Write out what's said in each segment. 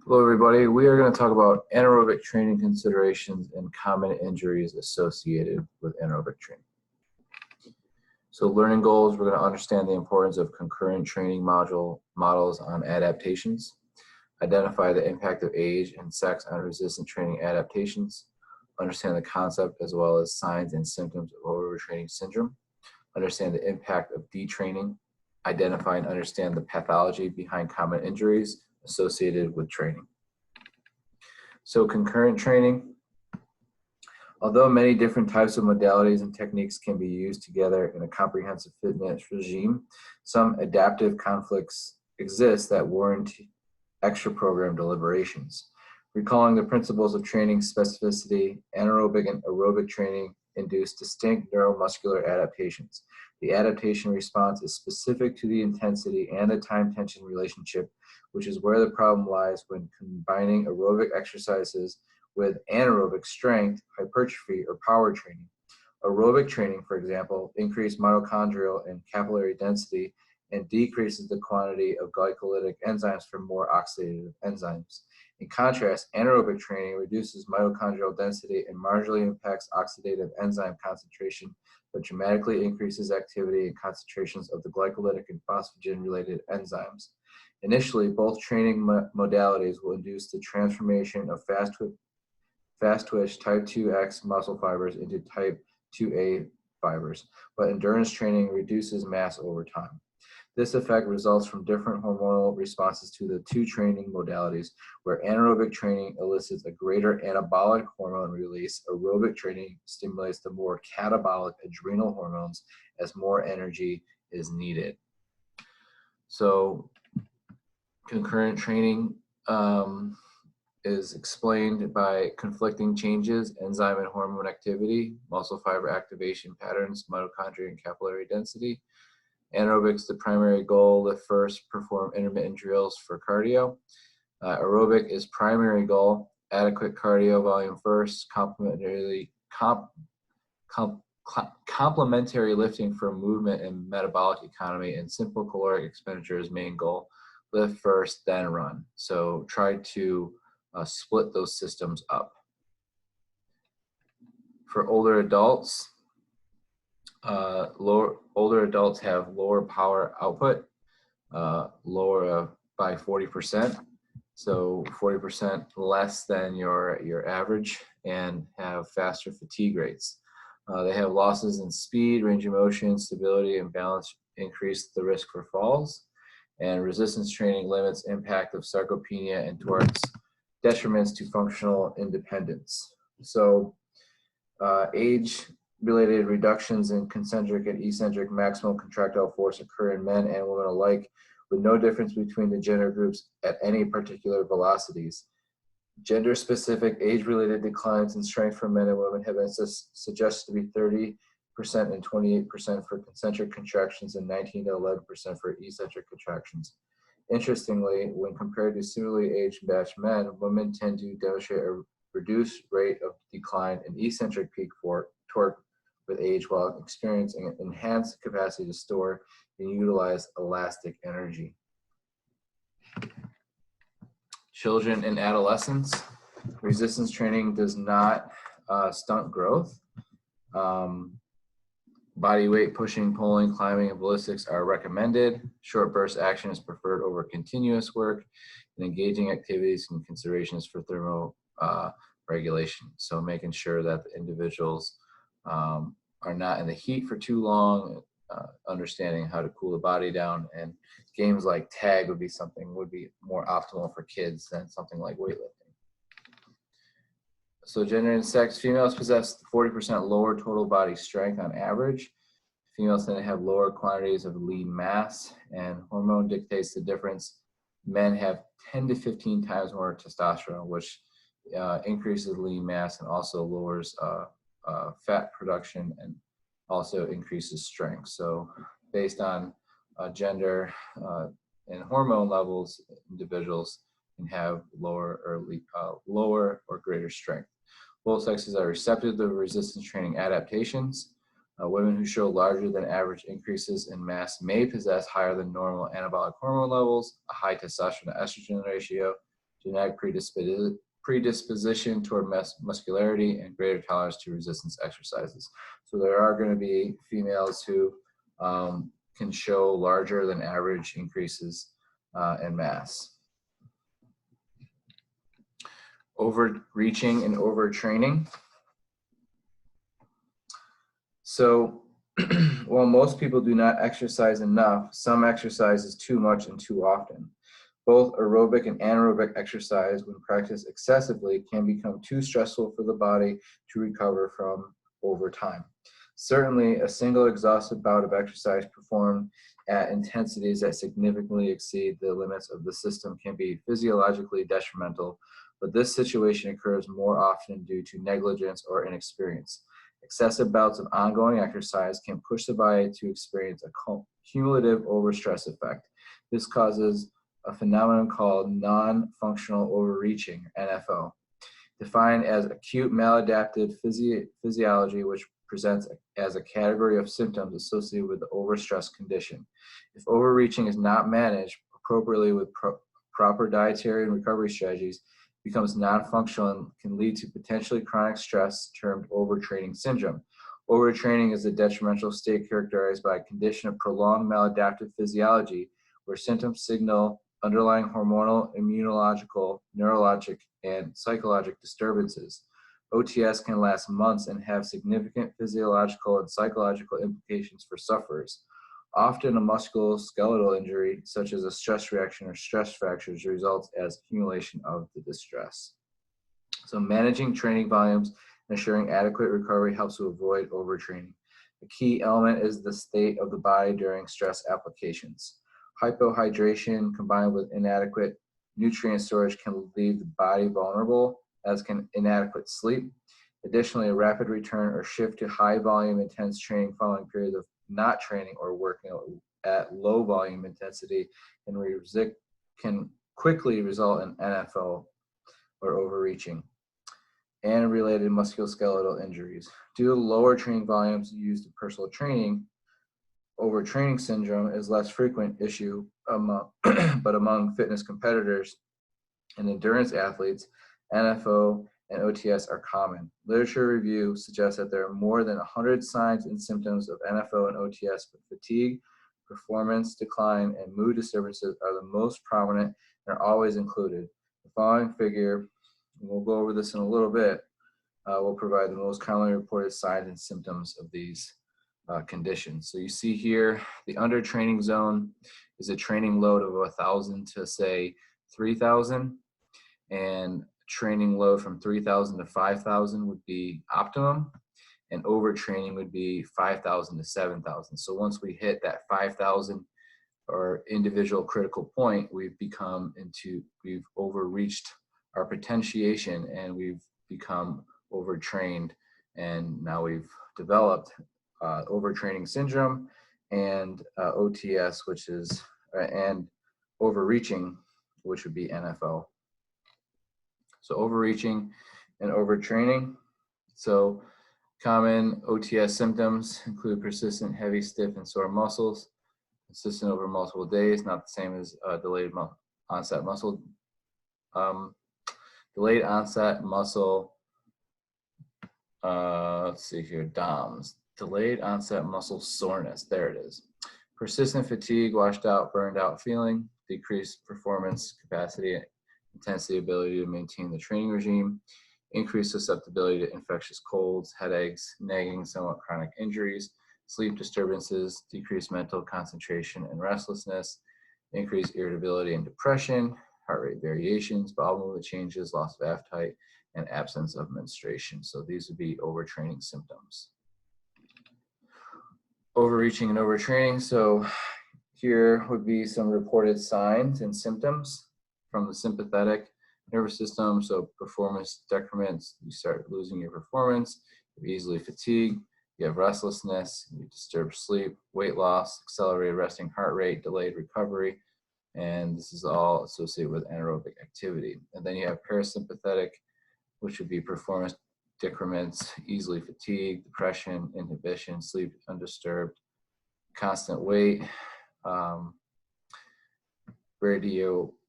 Hello, everybody. We are going to talk about anaerobic training considerations and common injuries associated with anaerobic training. So learning goals, we're going to understand the importance of concurrent training models on adaptations, identify the impact of age and sex on resistant training adaptations, understand the concept as well as signs and symptoms of overtraining syndrome, understand the impact of detraining, identify and understand the pathology behind common injuries associated with training. So concurrent training, although many different types of modalities and techniques can be used together in a comprehensive fitness regime, some adaptive conflicts exist that warrant extra program deliberations. Recalling the principles of training specificity, anaerobic and aerobic training induce distinct neuromuscular adaptations. The adaptation response is specific to the intensity and the time-tension relationship, which is where the problem lies when combining aerobic exercises with anaerobic strength, hypertrophy, or power training. Aerobic training, for example, increases mitochondrial and capillary density and decreases the quantity of glycolytic enzymes for more oxidative enzymes. In contrast, anaerobic training reduces mitochondrial density and marginally impacts oxidative enzyme concentration, but dramatically increases activity and concentrations of the glycolytic and phosphagen-related enzymes. Initially, both training modalities will induce the transformation of fast-twitch type 2X muscle fibers into type 2A fibers, but endurance training reduces mass over time. This effect results from different hormonal responses to the two training modalities, where anaerobic training elicits a greater anabolic hormone release. Aerobic training stimulates the more catabolic adrenal hormones as more energy is needed. So concurrent training is explained by conflicting changes, enzyme and hormone activity, muscle fiber activation patterns, mitochondria and capillary density. Anaerobics, the primary goal, lift first, perform intermittent drills for cardio. Aerobic is primary goal, adequate cardio volume first, complementary lifting for movement and metabolic economy, and simple caloric expenditure is main goal. Lift first, then run. So try to split those systems up. For older adults, older adults have lower power output, lower by 40%, so 40% less than your average, and have faster fatigue rates. They have losses in speed, range of motion, stability, and balance increase the risk for falls, and resistance training limits impact of sarcopenia and thwarts detriments to functional independence. So age-related reductions in concentric and eccentric maximal contractile force occur in men and women alike, with no difference between the gender groups at any particular velocities. Gender-specific age-related declines in strength for men and women have been suggested to be 30% and 28% for concentric contractions and 19 to 11% for eccentric contractions. Interestingly, when compared to similarly aged matched men, women tend to demonstrate a reduced rate of decline in eccentric peak torque with age, while experiencing an enhanced capacity to store and utilize elastic energy. Children and adolescents, resistance training does not stunt growth. Body weight pushing, pulling, climbing, and ballistics are recommended. Short burst action is preferred over continuous work, and engaging activities and considerations for thermo regulation. So making sure that the individuals are not in the heat for too long, understanding how to cool the body down, and games like tag would be more optimal for kids than something like weightlifting. So gender and sex, females possess 40% lower total body strength on average. Females tend to have lower quantities of lean mass, and hormone dictates the difference. Men have 10 to 15 times more testosterone, which increases lean mass and also lowers fat production and also increases strength. So based on gender and hormone levels, individuals can have lower or greater strength. Both sexes are receptive to resistance training adaptations. Women who show larger than average increases in mass may possess higher than normal anabolic hormone levels, a high testosterone to estrogen ratio, genetic predisposition toward muscularity, and greater tolerance to resistance exercises. So there are going to be females who can show larger than average increases in mass. Overreaching and overtraining. So while most people do not exercise enough, some exercise too much and too often. Both aerobic and anaerobic exercise, when practiced excessively, can become too stressful for the body to recover from over time. Certainly, a single exhaustive bout of exercise performed at intensities that significantly exceed the limits of the system can be physiologically detrimental, but this situation occurs more often due to negligence or inexperience. Excessive bouts of ongoing exercise can push the body to experience a cumulative overstress effect. This causes a phenomenon called non-functional overreaching, NFO, defined as acute maladaptive physiology, which presents as a category of symptoms associated with the overstress condition. If overreaching is not managed appropriately with proper dietary and recovery strategies, it becomes non-functional and can lead to potentially chronic stress termed overtraining syndrome. Overtraining is a detrimental state characterized by a condition of prolonged maladaptive physiology where symptoms signal underlying hormonal, immunological, neurologic, and psychological disturbances. OTS can last months and have significant physiological and psychological implications for sufferers. Often a musculoskeletal injury, such as a stress reaction or stress fractures, results as accumulation of the distress. So managing training volumes and ensuring adequate recovery helps to avoid overtraining. A key element is the state of the body during stress applications. Hypohydration combined with inadequate nutrient storage can leave the body vulnerable, as can inadequate sleep. Additionally, a rapid return or shift to high volume intense training following periods of not training or working at low volume intensity can quickly result in NFO or overreaching and related musculoskeletal injuries. Due to lower training volumes used in personal training, overtraining syndrome is less frequent issue but among fitness competitors and endurance athletes, NFO and OTS are common. Literature review suggests that there are more than 100 signs and symptoms of NFO and OTS, but fatigue, performance decline, and mood disturbances are the most prominent and are always included. The following figure, and we'll go over this in a little bit, will provide the most commonly reported signs and symptoms of these conditions. So you see here, the undertraining zone is a training load of 1,000 to say 3,000, and training load from 3,000 to 5,000 would be optimum, and overtraining would be 5,000 to 7,000. So once we hit that 5,000 or individual critical point, we've overreached our potentiation and we've become overtrained, and now we've developed overtraining syndrome and OTS, which is and overreaching, which would be NFO. So overreaching and overtraining. So common OTS symptoms include persistent heavy, stiff, and sore muscles, consistent over multiple days, not the same as delayed onset muscle. Delayed onset muscle, let's see here, DOMS. Delayed onset muscle soreness, there it is. Persistent fatigue, washed out, burned out feeling, decreased performance capacity, intensity, ability to maintain the training regime, increased susceptibility to infectious colds, headaches, nagging, somewhat chronic injuries, sleep disturbances, decreased mental concentration and restlessness, increased irritability and depression, heart rate variations, bowel movement changes, loss of appetite, and absence of menstruation. So these would be overtraining symptoms. Overreaching and overtraining. So here would be some reported signs and symptoms from the sympathetic nervous system. So performance decrements, you start losing your performance, you're easily fatigued, you have restlessness, you disturb sleep, weight loss, accelerated resting heart rate, delayed recovery, and this is all associated with anaerobic activity. And then you have parasympathetic, which would be performance decrements, easily fatigued, depression, inhibition, sleep undisturbed, constant weight,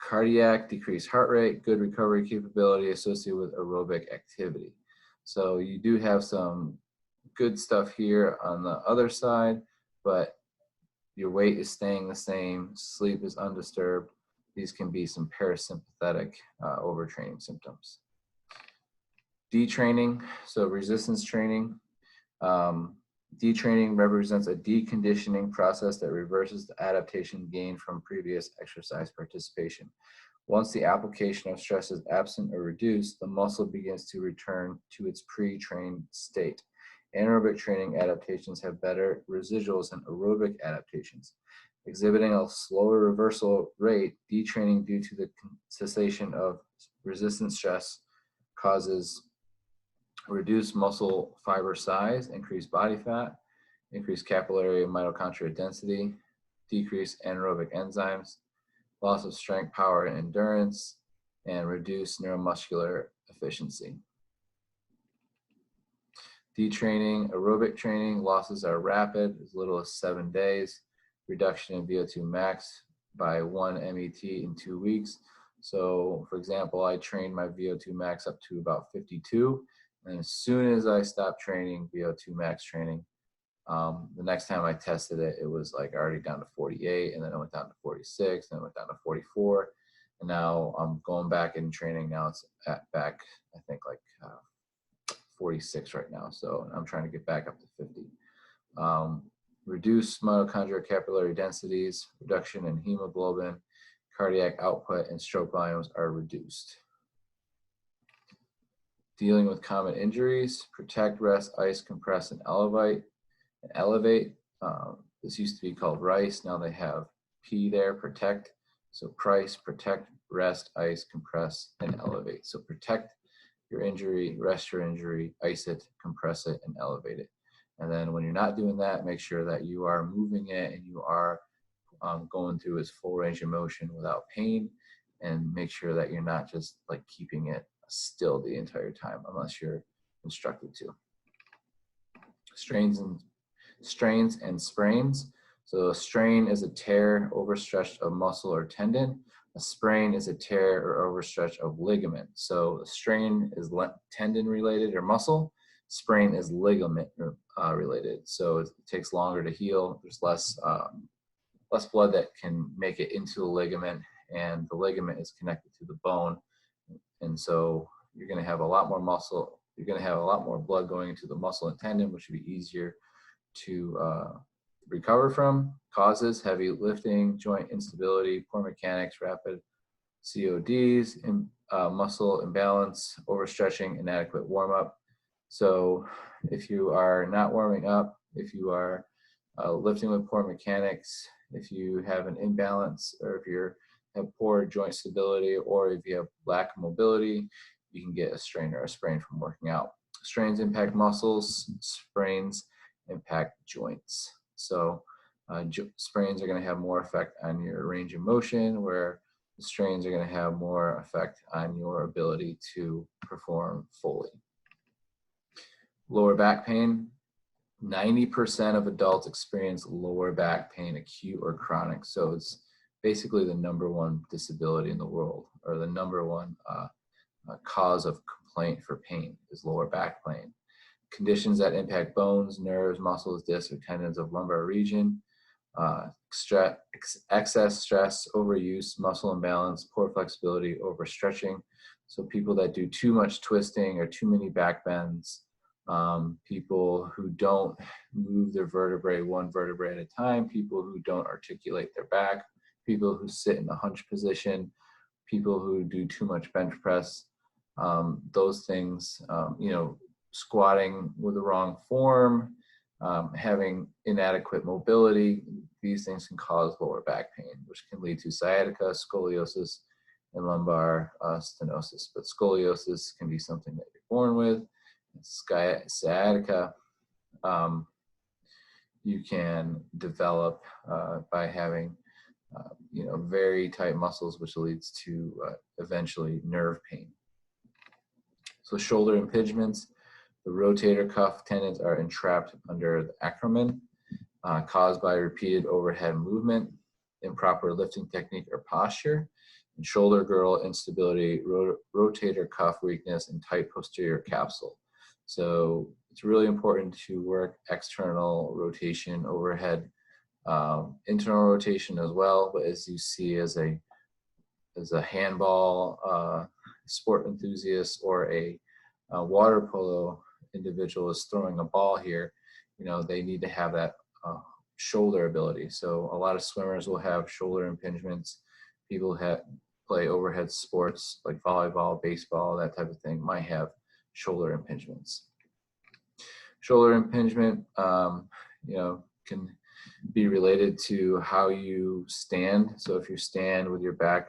Cardiac, decreased heart rate, good recovery capability associated with aerobic activity. So you do have some good stuff here on the other side, but your weight is staying the same, sleep is undisturbed. These can be some parasympathetic overtraining symptoms. Detraining, so resistance training. Detraining represents a deconditioning process that reverses the adaptation gained from previous exercise participation. Once the application of stress is absent or reduced, the muscle begins to return to its pre-trained state. Anaerobic training adaptations have better residuals than aerobic adaptations. Exhibiting a slower reversal rate, detraining due to the cessation of resistant stress causes reduced muscle fiber size, increased body fat, increased capillary and mitochondrial density, decreased anaerobic enzymes, loss of strength, power, and endurance, and reduced neuromuscular efficiency. Detraining, aerobic training, losses are rapid, as little as 7 days. Reduction in VO2 max by 1 MET in 2 weeks. So, for example, I trained my VO2 max up to about 52. And as soon as I stopped training VO2 max training, the next time I tested it, it was like already down to 48, and then it went down to 46, and then it went down to 44. And now I'm going back in training. Now it's back, I think, like 46 right now. So I'm trying to get back up to 50. Reduce mitochondrial capillary densities, reduction in hemoglobin, cardiac output, and stroke volumes are reduced. Dealing with common injuries, protect, rest, ice, compress, and elevate. This used to be called RICE. Now they have P there, protect. So price, protect, rest, ice, compress, and elevate. So protect your injury, rest your injury, ice it, compress it, and elevate it. And then when you're not doing that, make sure that you are moving it and you are going through its full range of motion without pain, and make sure that you're not just like keeping it still the entire time unless you're instructed to. Strains and sprains. So a strain is a tear, overstretch of muscle or tendon. A sprain is a tear or overstretch of ligament. So a strain is tendon related or muscle. Sprain is ligament related. So it takes longer to heal. There's less blood that can make it into a ligament, and the ligament is connected to the bone. And so you're going to have a lot more muscle. You're going to have a lot more blood going into the muscle and tendon, which would be easier to recover from. Causes: heavy lifting, joint instability, poor mechanics, rapid CODs, muscle imbalance, overstretching, inadequate warm-up. So if you are not warming up, if you are lifting with poor mechanics, if you have an imbalance, or if you have poor joint stability, or if you have lack of mobility, you can get a strain or a sprain from working out. Strains impact muscles, sprains impact joints. So sprains are going to have more effect on your range of motion, where the strains are going to have more effect on your ability to perform fully. Lower back pain. 90% of adults experience lower back pain, acute or chronic. So it's basically the #1 disability in the world, or the #1 cause of complaint for pain is lower back pain. Conditions that impact bones, nerves, muscles, discs, or tendons of lumbar region. Excess stress, overuse, muscle imbalance, poor flexibility, overstretching. So people that do too much twisting or too many back bends, people who don't move their vertebrae one vertebrae at a time, people who don't articulate their back, people who sit in a hunch position, people who do too much bench press, those things, squatting with the wrong form, having inadequate mobility, these things can cause lower back pain, which can lead to sciatica, scoliosis, and lumbar stenosis. But scoliosis can be something that you're born with. Sciatica, you can develop by having, very tight muscles, which leads to eventually nerve pain. So shoulder impingements. The rotator cuff tendons are entrapped under the acromion, caused by repeated overhead movement, improper lifting technique or posture. and shoulder girdle instability, rotator cuff weakness, and tight posterior capsule. So it's really important to work external rotation overhead, internal rotation as well. But as you see, as a handball sport enthusiast or a water polo individual is throwing a ball here, you know, they need to have that shoulder ability. So a lot of swimmers will have shoulder impingements. People who play overhead sports like volleyball, baseball, that type of thing might have shoulder impingements. Shoulder impingement, you know, can be related to how you stand. So if you stand with your back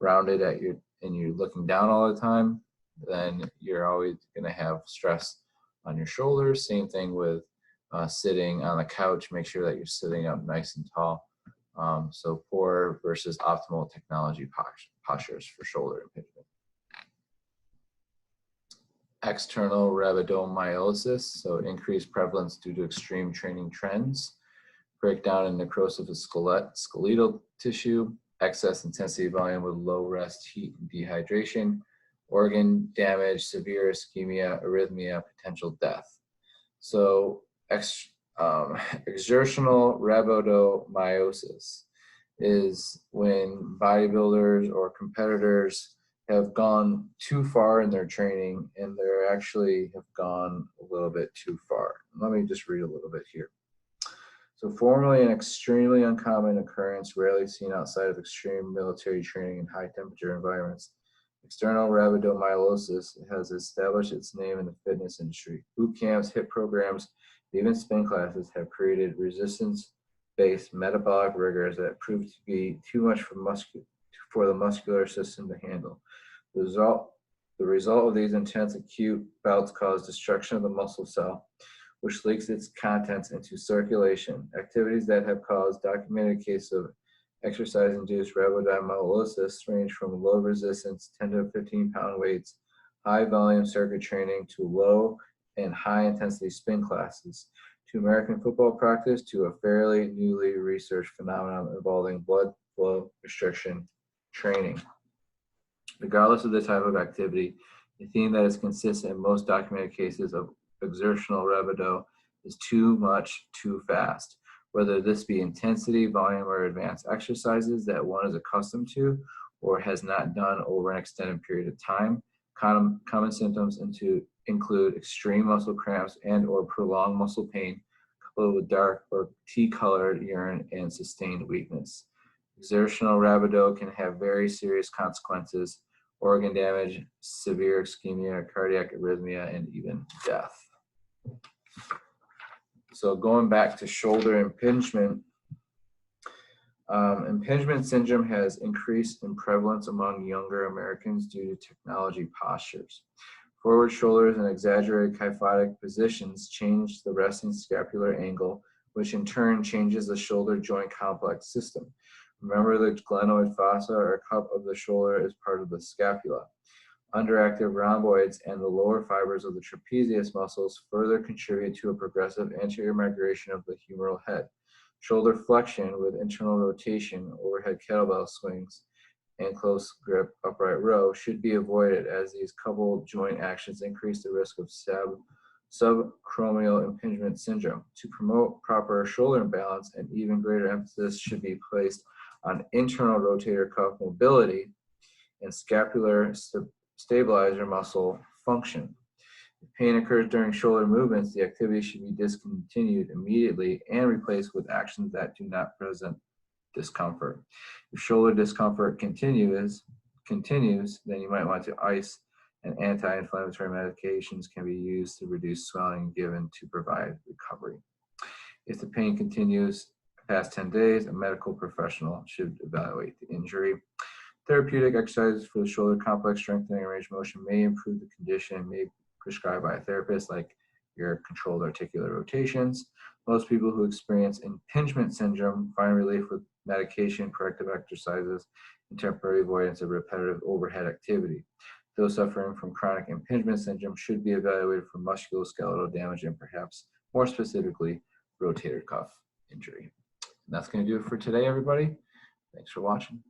rounded and you're looking down all the time, then you're always going to have stress on your shoulders. Same thing with sitting on the couch. Make sure that you're sitting up nice and tall. So poor versus optimal technology postures for shoulder impingement. External rhabdomyolysis, so increased prevalence due to extreme training trends. Breakdown and necrosis of the skeletal tissue, excess intensity volume with low rest, heat, and dehydration, organ damage, severe ischemia, arrhythmia, potential death. So exertional rhabdomyolysis is when bodybuilders or competitors have gone too far in their training and they actually have gone a little bit too far. Let me just read a little bit here. So formerly an extremely uncommon occurrence, rarely seen outside of extreme military training in high temperature environments, external rhabdomyolysis has established its name in the fitness industry. Boot camps, HIIT programs, even spin classes have created resistance-based metabolic rigors that prove to be too much for the muscular system to handle. The result of these intense acute bouts cause destruction of the muscle cell, which leaks its contents into circulation. Activities that have caused documented cases of exercise-induced rhabdomyolysis range from low resistance, 10 to 15 pound weights, high volume circuit training, to low and high intensity spin classes, to American football practice, to a fairly newly researched phenomenon involving blood flow restriction training. Regardless of the type of activity, the theme that is consistent in most documented cases of exertional rhabdo is too much, too fast. Whether this be intensity, volume, or advanced exercises that one is accustomed to or has not done over an extended period of time. Common symptoms include extreme muscle cramps and or prolonged muscle pain, coupled with dark or tea-colored urine and sustained weakness. Exertional rhabdo can have very serious consequences: organ damage, severe ischemia, cardiac arrhythmia, and even death. So going back to shoulder impingement, impingement syndrome has increased in prevalence among younger Americans due to technology postures. Forward shoulders and exaggerated kyphotic positions change the resting scapular angle, which in turn changes the shoulder joint complex system. Remember, the glenoid fossa or cup of the shoulder is part of the scapula. Underactive rhomboids and the lower fibers of the trapezius muscles further contribute to a progressive anterior migration of the humeral head. Shoulder flexion with internal rotation, overhead kettlebell swings, and close grip upright row should be avoided, as these coupled joint actions increase the risk of subacromial impingement syndrome. To promote proper shoulder balance, an even greater emphasis should be placed on internal rotator cuff mobility and scapular stabilizer muscle function. If pain occurs during shoulder movements, the activity should be discontinued immediately and replaced with actions that do not present discomfort. If shoulder discomfort continues, then you might want to ice, and anti-inflammatory medications can be used to reduce swelling given to provide recovery. If the pain continues past 10 days, a medical professional should evaluate the injury. Therapeutic exercises for the shoulder complex strengthening and range of motion may improve the condition and may be prescribed by a therapist, like your controlled articular rotations. Most people who experience impingement syndrome find relief with medication, corrective exercises, and temporary avoidance of repetitive overhead activity. Those suffering from chronic impingement syndrome should be evaluated for musculoskeletal damage and perhaps more specifically rotator cuff injury. And that's going to do it for today, everybody. Thanks for watching.